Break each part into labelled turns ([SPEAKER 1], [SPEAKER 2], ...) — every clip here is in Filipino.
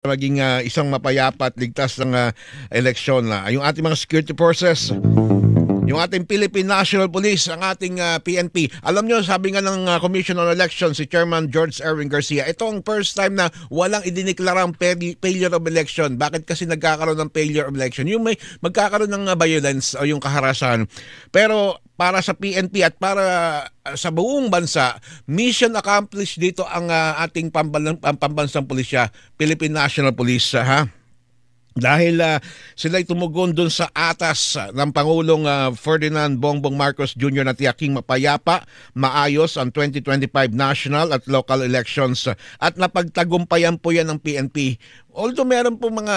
[SPEAKER 1] maging isang mapayapa at ligtas ng eleksyon. Yung ating mga security forces, yung ating Philippine National Police, ang ating PNP. Alam nyo, sabi nga ng Commission on Elections, si Chairman George Erwin Garcia, ito ang first time na walang idineklarang failure of election. Bakit kasi nagkakaroon ng failure of election? Yung may magkakaroon ng violence o yung kaharasan. Pero para sa PNP at para sa buong bansa, mission accomplished dito ang ating pambansang pulisya, Philippine National Police, ha? Dahil sila'y tumugon dun sa atas ng Pangulong Ferdinand Bongbong Marcos Jr. na tiyaking mapayapa, maayos ang 2025 national at local elections at napagtagumpayan po yan ng PNP. Although meron po mga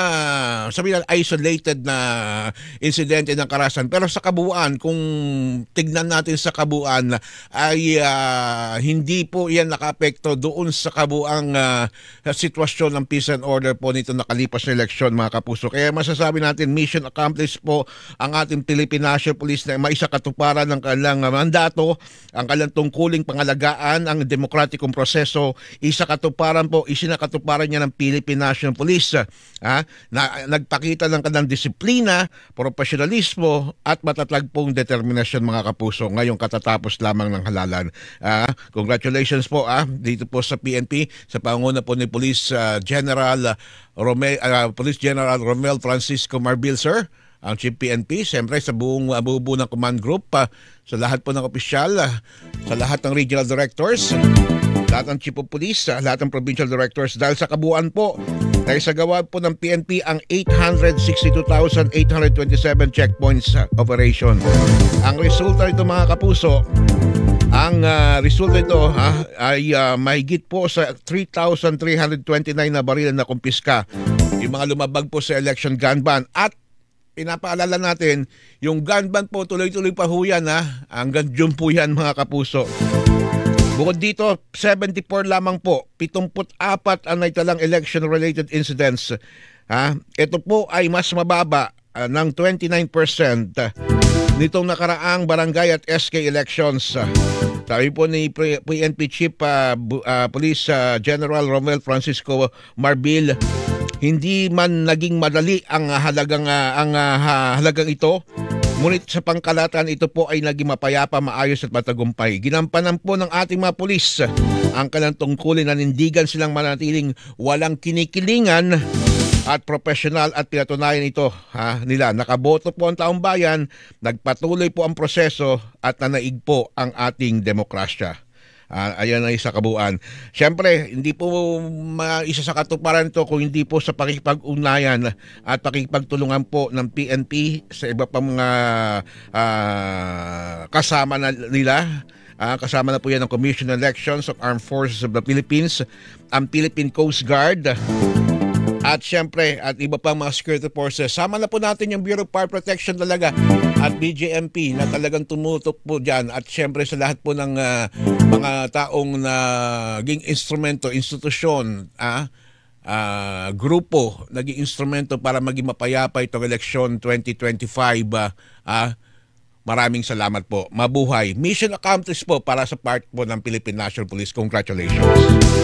[SPEAKER 1] sabihin isolated na insidente ng karahasan, pero sa kabuuan, kung tignan natin sa kabuuan, ay hindi po yan nakaapekto doon sa kabuuang sitwasyon ng peace and order po nito nakalipas na eleksyon, mga kapuso. Kaya masasabi natin, mission accomplished po ang ating Philippine National Police na maisakatuparan ng kanilang mandato, ang kanilang tungkuling pangalagaan ang demokratikong proseso, isinakatuparan niya ng Philippine National Police na nagpakita ng kanilang disiplina, profesionalismo at matatag pong determinasyon, mga kapuso, ngayong katatapos lamang ng halalan. Congratulations po dito po sa PNP, sa panguna po ni Police General Romel Francisco Marbil, sir, ang Chief PNP, siyempre sa buong buo ng command group, sa lahat po ng opisyal, sa lahat ng regional directors, lahat ng Chief of Police, lahat ng provincial directors, dahil sa kabuuan po, dahil sa gawa po ng PNP ang 862,827 checkpoints operation. Ang resulta nito, mga kapuso, resulta ito ay mahigit po sa 3,329 na baril na kumpiska. Yung mga lumabag po sa election gun ban. At pinapaalala natin, yung gun ban po tuloy-tuloy pa ho yan, hanggang June po yan, mga kapuso. Bukod dito, 74 lamang po, 74 ang naitalang election-related incidents. Ito po ay mas mababa ng 29% nitong nakaraang barangay at SK elections. Sabi po ni PNP Chief Police General Romel Francisco Marbil, hindi man naging madali ang halagang ito, ngunit sa pangkalatan ito po ay naging mapayapa, maayos at matagumpay. Ginampanan po ng ating mga pulis ang kanilang tungkulin, nanindigan silang manatiling walang kinikilingan at profesional at pinatunayan ito nila. Nakaboto po ang taong bayan, nagpatuloy po ang proseso at nanaig po ang ating demokrasya. Ayan ay sa kabuuan. Siyempre, hindi po isa sa katuparan ito kung hindi po sa pakikipag-ugnayan at pakikipagtulungan po ng PNP sa iba pang mga kasama na nila. Kasama na po yan ng Commission on Elections of Armed Forces of the Philippines, ang Philippine Coast Guard, at syempre, at iba pang mga security forces. Sama na po natin yung Bureau of Fire Protection talaga at BJMP na talagang tumutok po dyan. At syempre sa lahat po ng mga taong naging instrumento, institusyon, grupo, naging instrumento para maging mapayapa itong eleksyon 2025. Maraming salamat po. Mabuhay. Mission accomplished po para sa part po ng Philippine National Police. Congratulations.